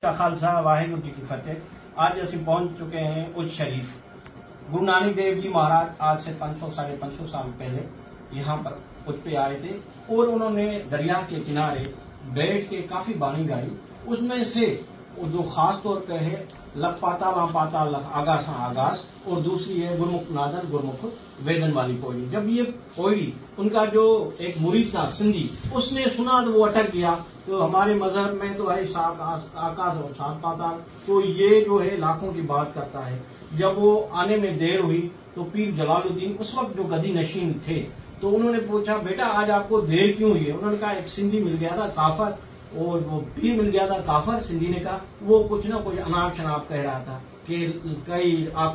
का खालसा वाहिगुरु जी की फतेह। आज ਅਸੀਂ पहुंच चुके हैं उच्च शरीफ। गुरु नानक देव जी महाराज आज से 500 साढ़े 500 साल पहले यहाँ पर उच्च पे आए थे और उन्होंने दरिया के किनारे बैठ के काफी बानी गाई। उसमें से जो खास तौर पे है लख पाता ला पाता लख आगास आगास और दूसरी है गुरमुख नादन गुरमुख वेदन वाली पोड़ी। जब ये पोड़ी उनका जो एक मुरीद था सिंधी उसने सुना तो वो अटक गया। तो हमारे मजहब में तो है सात आकाश और सात पाताल, तो ये जो है लाखों की बात करता है। जब वो आने में देर हुई तो पीर जलालुद्दीन उस वक्त जो गदी नशीन थे तो उन्होंने पूछा बेटा आज आपको देर क्यों हुई है। उन्होंने कहा एक सिंधी मिल गया था काफर और वो पीर मिल गया था काफर। सिंधी ने कहा वो कुछ ना कुछ अनाप शनाप कह रहा था कि कई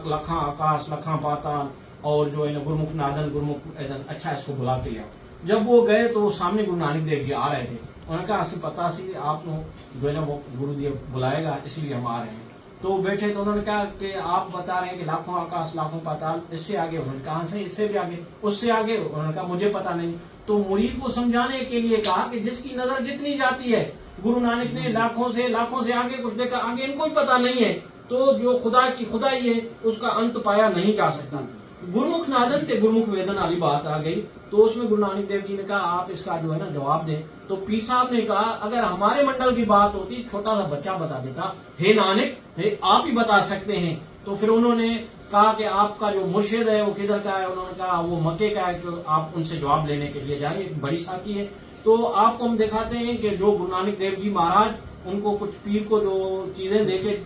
लखा आकाश लखा पाताल और जो है ना गुरमुख नादन गुरमुख एदन, अच्छा इसको बुला के लिया। जब वो गए तो वो सामने गुरु नानक देव जी आ रहे थे। उन्होंने कहा असं पता सी आप जो है ना वो गुरुदेव बुलाएगा इसलिए हम आ रहे हैं। तो बैठे तो उन्होंने कहा कि आप बता रहे हैं कि लाखों आकाश लाखों पाताल, इससे आगे। उन्होंने कहा से इससे भी आगे उससे आगे। उन्होंने कहा मुझे पता नहीं। तो मुरीद को समझाने के लिए कहा कि जिसकी नजर जितनी जाती है, गुरु नानक ने लाखों से आगे कुछ देखा, आगे इनको ही पता नहीं है। तो जो खुदा की खुदाई है उसका अंत पाया नहीं जा सकता। गुरमुख नादन से गुरमुख वेदन वाली बात आ गई तो उसमें गुरु नानक देव जी ने कहा आप इसका जो है ना जवाब दें। तो पीर साहब ने कहा अगर हमारे मंडल की बात होती छोटा सा बच्चा बता देता, हे नानक हे आप ही बता सकते हैं। तो फिर उन्होंने कहा कि आपका जो मुर्शिद है वो किधर का है। उन्होंने कहा वो मक्के का है, तो आप उनसे जवाब लेने के लिए जाइए, एक बड़ी साथी है। तो आपको हम दिखाते हैं कि जो गुरु नानक देव जी महाराज उनको कुछ पीर को जो चीजें देके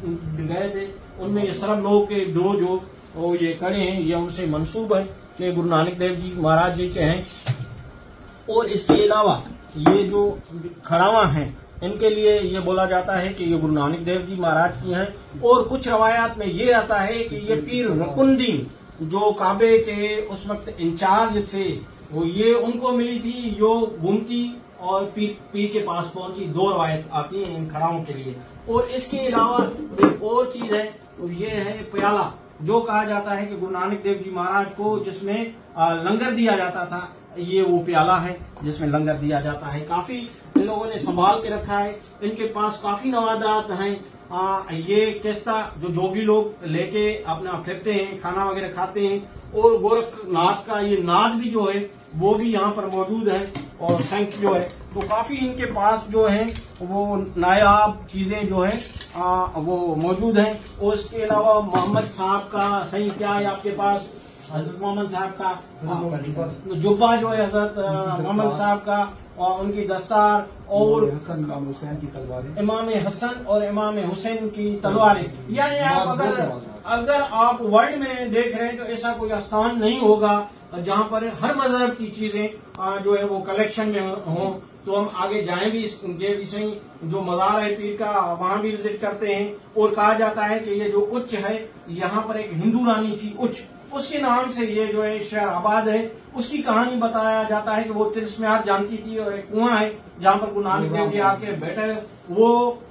गए थे उनमें ये सरब लोग के दो जो वो ये खड़े हैं ये उनसे मंसूब है कि गुरु नानक देव जी महाराज जी के हैं। और इसके अलावा ये जो खड़ावा हैं इनके लिए ये बोला जाता है कि ये गुरु नानक देव जी महाराज की हैं। और कुछ रवायात में ये आता है कि ये पीर रुकुनुद्दीन जो काबे के उस वक्त इंचार्ज थे वो ये उनको मिली थी जो घूमती और पीर के पास पहुंची। दो रवायत आती हैं इन खड़ाओं के लिए। और इसके अलावा एक और चीज है तो ये है प्याला, जो कहा जाता है कि गुरु नानक देव जी महाराज को जिसमें लंगर दिया जाता था, ये वो प्याला है जिसमें लंगर दिया जाता है। काफी इन लोगों ने संभाल के रखा है। इनके पास काफी नवाजात हैं। ये किस्ता जो जोगी लोग लेके अपना फिरते हैं, खाना वगैरह खाते हैं। और गोरखनाथ का ये नाद भी जो है वो भी यहाँ पर मौजूद है और शंख जो है। तो काफी इनके पास जो है वो नायाब चीजें जो है वो मौजूद हैं। और इसके अलावा मोहम्मद साहब का सही क्या है आपके पास, हजरत मोहम्मद साहब का जुब्बा जो है हजरत मोहम्मद साहब का और उनकी दस्तार और हुसैन की तलवारें, इमाम हसन और इमाम हुसैन की तलवारें। यानी आप अगर आप वर्ल्ड में देख रहे हैं तो ऐसा कोई स्थान नहीं होगा जहाँ पर हर मजहब की चीजें जो है वो कलेक्शन में हो। तो हम आगे जाएं भी इसके विषय जो मज़ार है पीर का वहाँ भी विजिट करते हैं। और कहा जाता है कि ये जो उच्च है यहाँ पर एक हिंदू रानी थी उच्च, उसके नाम से ये जो है शहर आबाद है। उसकी कहानी बताया जाता है कि वो तिलस्मियात जानती थी और एक कुआं है जहाँ पर गुरु नानक देव जी आके बैठे। वो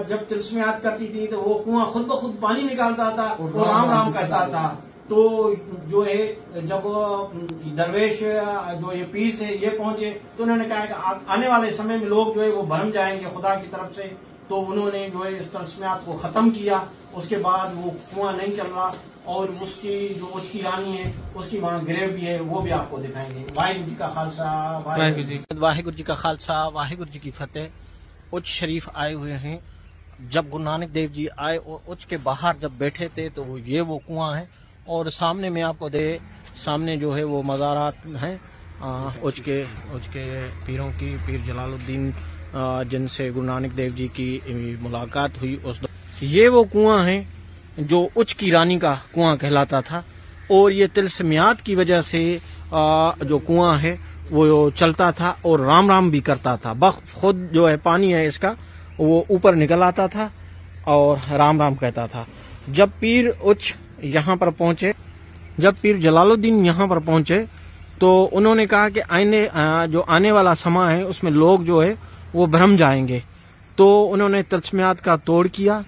जब तिलस्मियात करती थी तो वो कुआं खुद ब खुद पानी निकालता था और राम राम कहता था। तो जो है जब दरवेश जो ये पीर थे ये पहुंचे तो उन्होंने कहा कि आने वाले समय में लोग जो है वो भरम जाएंगे खुदा की तरफ से। तो उन्होंने जो है इस तिलस्मियात को खत्म किया। उसके बाद वो कुआं नहीं चल रहा और उसकी जो उसकी रानी है उसकी वहाँ ग्रेव भी है, वो भी आपको दिखाएंगे। वाहिगुरु जी का खालसा वाहिगुरु जी का खालसा वाहिगुरु जी की फतेह। उच्च शरीफ आए हुए हैं। जब गुरु नानक देव जी आए और उच्च के बाहर जब बैठे थे तो ये वो कुआं है और सामने में आपको सामने जो है वो मज़ारात हैं उच्च के पीरों की। पीर जलालुद्दीन जिनसे गुरु नानक देव जी की मुलाकात हुई उस ये वो कुआं है जो उच्च की रानी का कुआं कहलाता था। और ये तिलस्मियात की वजह से जो कुआं है वो चलता था और राम राम भी करता था। खुद जो है पानी है इसका वो ऊपर निकल आता था और राम राम कहता था। जब पीर उच्च यहाँ पर पहुंचे, जब पीर जलालुद्दीन यहाँ पर पहुंचे तो उन्होंने कहा कि जो आने वाला समय है उसमें लोग जो है वो भ्रम जाएंगे। तो उन्होंने तिलस्मियात का तोड़ किया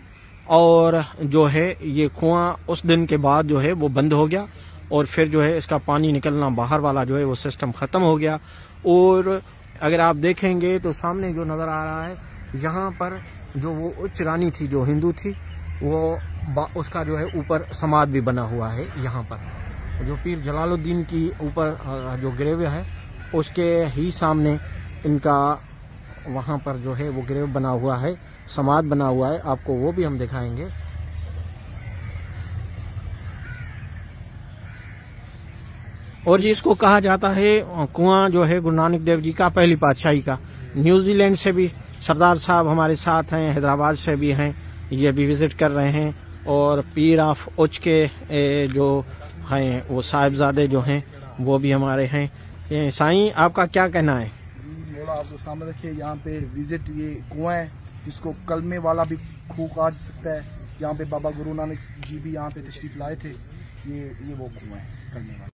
और जो है ये कुआं उस दिन के बाद जो है वो बंद हो गया और फिर जो है इसका पानी निकलना बाहर वाला जो है वो सिस्टम खत्म हो गया। और अगर आप देखेंगे तो सामने जो नजर आ रहा है यहाँ पर जो वो उच्च रानी थी, जो हिंदू थी, वो उसका जो है ऊपर समाध भी बना हुआ है यहाँ पर। जो पीर जलालुद्दीन की ऊपर जो ग्रेव है उसके ही सामने इनका वहाँ पर जो है वो ग्रेव बना हुआ है, समाध बना हुआ है, आपको वो भी हम दिखाएंगे। और जी इसको कहा जाता है कुआं जो है गुरु नानक देव जी का पहली पातशाही का। न्यूजीलैंड से भी सरदार साहब हमारे साथ हैं, हैदराबाद से भी हैं, ये भी विजिट कर रहे हैं। और पीर ऑफ उच के जो हैं वो साहिबजादे जो हैं वो भी हमारे हैं। साईं आपका क्या कहना है? मोला आपको सामने रखिए, यहाँ पे विजिट ये कुआं है जिसको कलमे वाला भी खूह कहा जा सकता है। यहाँ पे बाबा गुरु नानक जी भी यहाँ पे तशरीफ लाए थे। ये वो कुआं है कलमे वाला।